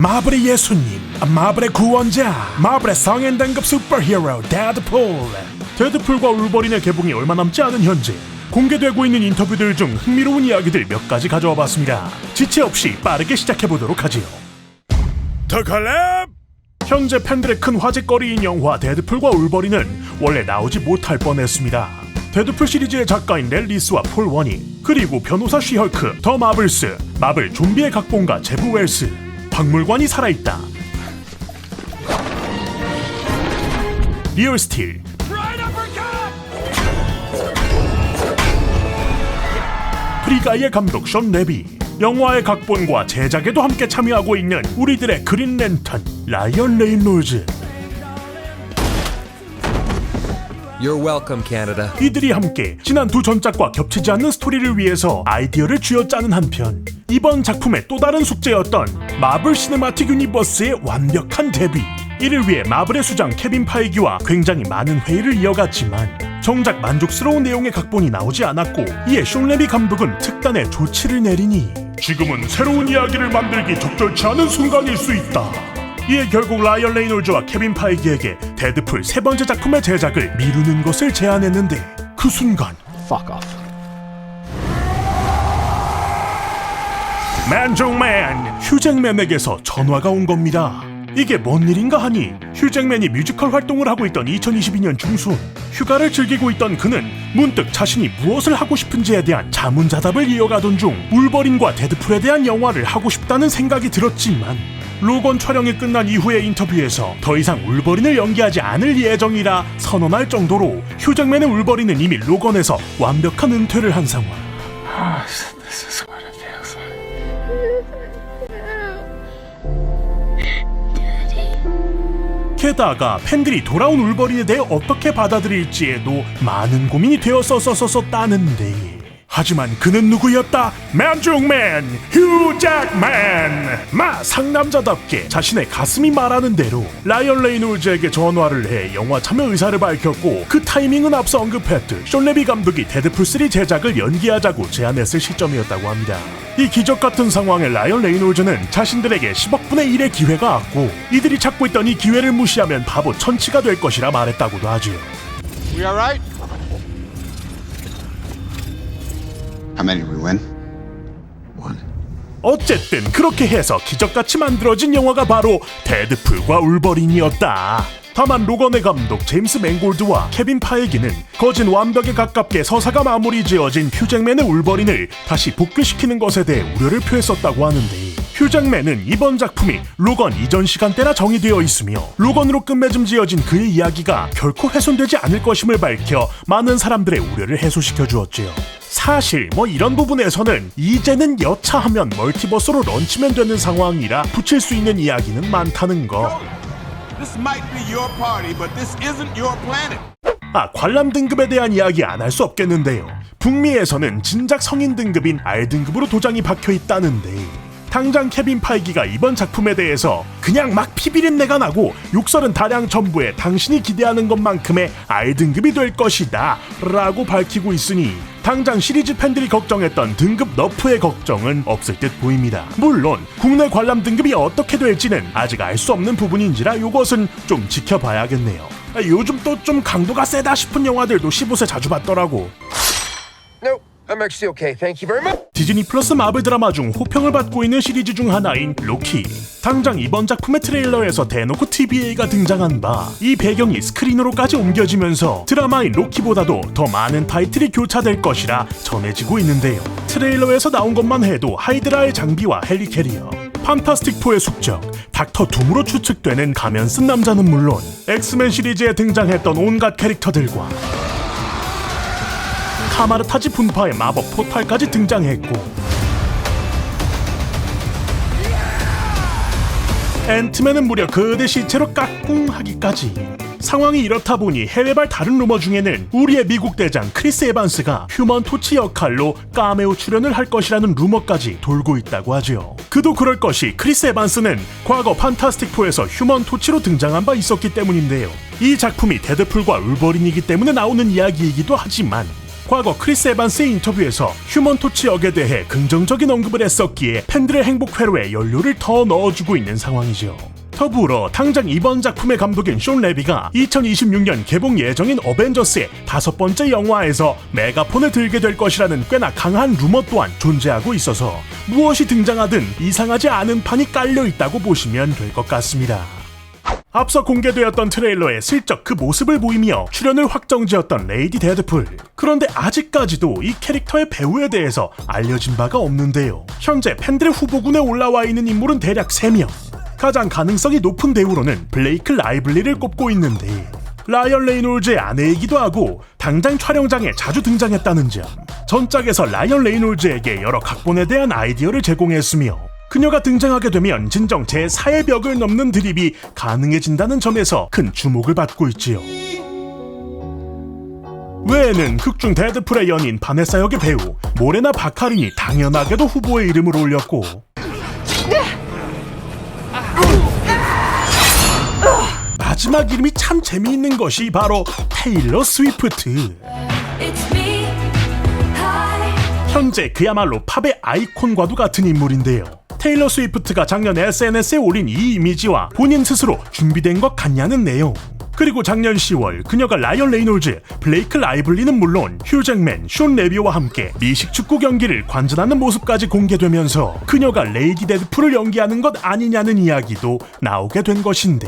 마블의 예수님, 마블의 구원자, 마블의 성인 등급 슈퍼히어로 데드풀. 데드풀과 울버린의 개봉이 얼마 남지 않은 현재 공개되고 있는 인터뷰들 중 흥미로운 이야기들 몇 가지 가져와 봤습니다. 지체 없이 빠르게 시작해보도록 하지요. 더 컬랩! 현재 팬들의 큰 화제거리인 영화 데드풀과 울버린은 원래 나오지 못할 뻔했습니다. 데드풀 시리즈의 작가인 렐리스와 폴 워니, 그리고 변호사 쉬헐크, 더 마블스, 마블 좀비의 각본가 제프 웰스, 박물관이 살아있다, 리얼 스틸, 프리가이의 감독 션 레비, 영화의 각본과 제작에도 함께 참여하고 있는 우리들의 그린 랜턴 라이언 레이놀즈. You're welcome, Canada. 이들이 함께 지난 두 전작과 겹치지 않는 스토리를 위해서 아이디어를 쥐어짜는 한편 이번 작품의 또 다른 숙제였던 마블 시네마틱 유니버스의 완벽한 데뷔, 이를 위해 마블의 수장 케빈 파이기와 굉장히 많은 회의를 이어갔지만 정작 만족스러운 내용의 각본이 나오지 않았고, 이에 숀 레비 감독은 특단의 조치를 내리니 지금은 새로운 이야기를 만들기 적절치 않은 순간일 수 있다. 이에 결국 라이언 레이놀즈와 케빈 파이기에게 데드풀 세 번째 작품의 제작을 미루는 것을 제안했는데, 그 순간 Fuck off. 맨종맨 휴잭맨에게서 전화가 온 겁니다. 이게 뭔 일인가 하니 휴잭맨이 뮤지컬 활동을 하고 있던 2022년 중순, 휴가를 즐기고 있던 그는 문득 자신이 무엇을 하고 싶은지에 대한 자문자답을 이어가던 중 울버린과 데드풀에 대한 영화를 하고 싶다는 생각이 들었지만, 로건 촬영이 끝난 이후의 인터뷰에서 더 이상 울버린을 연기하지 않을 예정이라 선언할 정도로 휴잭맨의 울버린은 이미 로건에서 완벽한 은퇴를 한 상황. This is what it feels like. 게다가 팬들이 돌아온 울버린에 대해 어떻게 받아들일지에도 많은 고민이 되었었다는데, 하지만 그는 누구였다? 맨중맨 휴잭맨! 상남자답게 자신의 가슴이 말하는 대로 라이언 레이놀즈에게 전화를 해 영화 참여 의사를 밝혔고, 그 타이밍은 앞서 언급했듯 숀 레비 감독이 데드풀 3 제작을 연기하자고 제안했을 시점이었다고 합니다. 이 기적같은 상황에 라이언 레이놀즈는 자신들에게 10억 분의 1의 기회가 왔고, 이들이 찾고 있던 이 기회를 무시하면 바보 천치가 될 것이라 말했다고도 하지요. We all right? How many did we win? One. 어쨌든 그렇게 해서 기적같이 만들어진 영화가 바로 데드풀과 울버린이었다. 다만 로건의 감독 제임스 맨골드와 케빈 파이기는 거진 완벽에 가깝게 서사가 마무리 지어진 휴잭맨의 울버린을 다시 복귀시키는 것에 대해 우려를 표했었다고 하는데, 휴잭맨은 이번 작품이 로건 이전 시간대나 정의되어 있으며 로건으로 끝맺음 지어진 그의 이야기가 결코 훼손되지 않을 것임을 밝혀 많은 사람들의 우려를 해소시켜 주었지요. 사실 이런 부분에서는 이제는 여차하면 멀티버스로 런치면 되는 상황이라 붙일 수 있는 이야기는 많다는 거. This might be your party, but this isn't your planet. 관람 등급에 대한 이야기 안 할 수 없겠는데요. 북미에서는 진작 성인 등급인 R 등급으로 도장이 박혀 있다는데, 당장 케빈 파이기가 이번 작품에 대해서 그냥 막 피비린내가 나고 욕설은 다량 첨부해 당신이 기대하는 것만큼의 R 등급이 될 것이다 라고 밝히고 있으니 당장 시리즈 팬들이 걱정했던 등급 너프의 걱정은 없을 듯 보입니다. 물론 국내 관람 등급이 어떻게 될지는 아직 알 수 없는 부분인지라 이것은 좀 지켜봐야겠네요. 요즘 또 좀 강도가 세다 싶은 영화들도 15세 자주 봤더라고. No, I'm actually okay. Thank you very much. 디즈니 플러스 마블 드라마 중 호평을 받고 있는 시리즈 중 하나인 로키. 당장 이번 작품의 트레일러에서 대놓고 TVA가 등장한 바, 이 배경이 스크린으로까지 옮겨지면서 드라마인 로키보다도 더 많은 타이틀이 교차될 것이라 전해지고 있는데요. 트레일러에서 나온 것만 해도 하이드라의 장비와 헬리캐리어, 판타스틱4의 숙적, 닥터 둠으로 추측되는 가면 쓴 남자는 물론 엑스맨 시리즈에 등장했던 온갖 캐릭터들과 카마르타지 분파의 마법 포탈까지 등장했고, 앤트맨은 무려 그대 시체로 까꿍하기까지. 상황이 이렇다 보니 해외발 다른 루머 중에는 우리의 미국 대장 크리스 에반스가 휴먼 토치 역할로 카메오 출연을 할 것이라는 루머까지 돌고 있다고 하죠. 그도 그럴 것이 크리스 에반스는 과거 판타스틱4에서 휴먼 토치로 등장한 바 있었기 때문인데요. 이 작품이 데드풀과 울버린이기 때문에 나오는 이야기이기도 하지만 과거 크리스 에반스의 인터뷰에서 휴먼 토치 역에 대해 긍정적인 언급을 했었기에 팬들의 행복 회로에 연료를 더 넣어주고 있는 상황이죠. 더불어 당장 이번 작품의 감독인 숀 레비가 2026년 개봉 예정인 어벤져스의 5번째 영화에서 메가폰을 들게 될 것이라는 꽤나 강한 루머 또한 존재하고 있어서 무엇이 등장하든 이상하지 않은 판이 깔려 있다고 보시면 될 것 같습니다. 앞서 공개되었던 트레일러에 슬쩍 그 모습을 보이며 출연을 확정지었던 레이디 데드풀. 그런데 아직까지도 이 캐릭터의 배우에 대해서 알려진 바가 없는데요. 현재 팬들의 후보군에 올라와 있는 인물은 대략 3명. 가장 가능성이 높은 배우로는 블레이크 라이블리를 꼽고 있는데 라이언 레이놀즈의 아내이기도 하고 당장 촬영장에 자주 등장했다는 점, 전작에서 라이언 레이놀즈에게 여러 각본에 대한 아이디어를 제공했으며 그녀가 등장하게 되면 진정 제4의 벽을 넘는 드립이 가능해진다는 점에서 큰 주목을 받고 있지요. 외에는 극중 데드풀의 연인 바네사 역의 배우 모레나 바카린이 당연하게도 후보에 이름을 올렸고 마지막 이름이 참 재미있는 것이 바로 테일러 스위프트. 현재 그야말로 팝의 아이콘과도 같은 인물인데요. 테일러 스위프트가 작년 SNS에 올린 이 이미지와 본인 스스로 준비된 것 같냐는 내용. 그리고 작년 10월 그녀가 라이언 레이놀즈, 블레이크 라이블리는 물론 휴 잭맨, 숀 레비와 함께 미식 축구 경기를 관전하는 모습까지 공개되면서 그녀가 레이디 데드풀을 연기하는 것 아니냐는 이야기도 나오게 된 것인데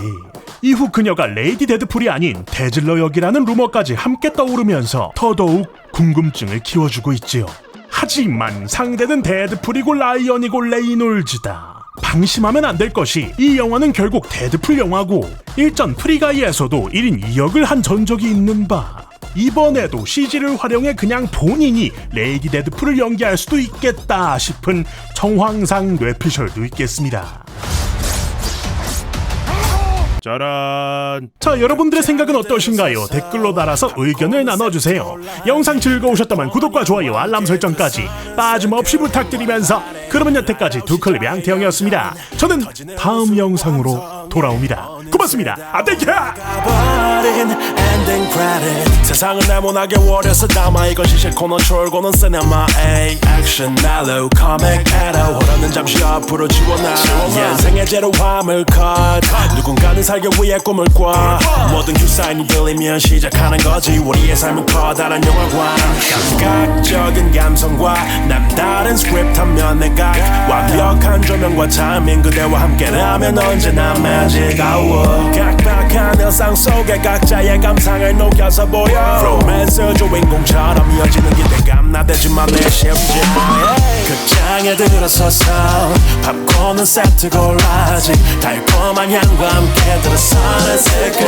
이후 그녀가 레이디 데드풀이 아닌 데즐러 역이라는 루머까지 함께 떠오르면서 더더욱 궁금증을 키워주고 있지요. 하지만 상대는 데드풀이고 라이언이고 레이놀즈다. 방심하면 안 될 것이 이 영화는 결국 데드풀 영화고 일전 프리가이에서도 1인 2역을 한 전적이 있는 바 이번에도 CG를 활용해 그냥 본인이 레이디 데드풀을 연기할 수도 있겠다 싶은 정황상 뇌피셜도 있겠습니다. 짜란. 자, 여러분들의 생각은 어떠신가요? 댓글로 달아서 의견을 나눠주세요. 영상 즐거우셨다면 구독과 좋아요, 알람 설정까지 빠짐없이 부탁드리면서 그러면 여태까지 두클립 양태형이었습니다. 저는 다음 영상으로 돌아옵니다. 고맙습니다. 안녕. 세상은 네모나게 워려서 담아 이건 시실 코너 졸고는 시네마 액션 멜로 코믹 에러 호러는 잠시 앞으로 지워놔 인생의 제로 화물 컷 누군가는 살기 위해 꿈을 꿔 모든 큐사인이 들리면 시작하는 거지 우리의 삶은 커다란 영화관 감각적인 감성과 남다른 스크립트하면 내가 완벽한 조명과 타이밍 그대와 함께라면 언제나 magic hour 각박한 일상 속에 각자의 감상을 녹여서 보여 로맨스 주인공처럼 이어지는 기대감 나대지만 내 심장 극장에 들어서서 팝콘은 세트 골라지 달콤한 향과 함께 들어서는 새끝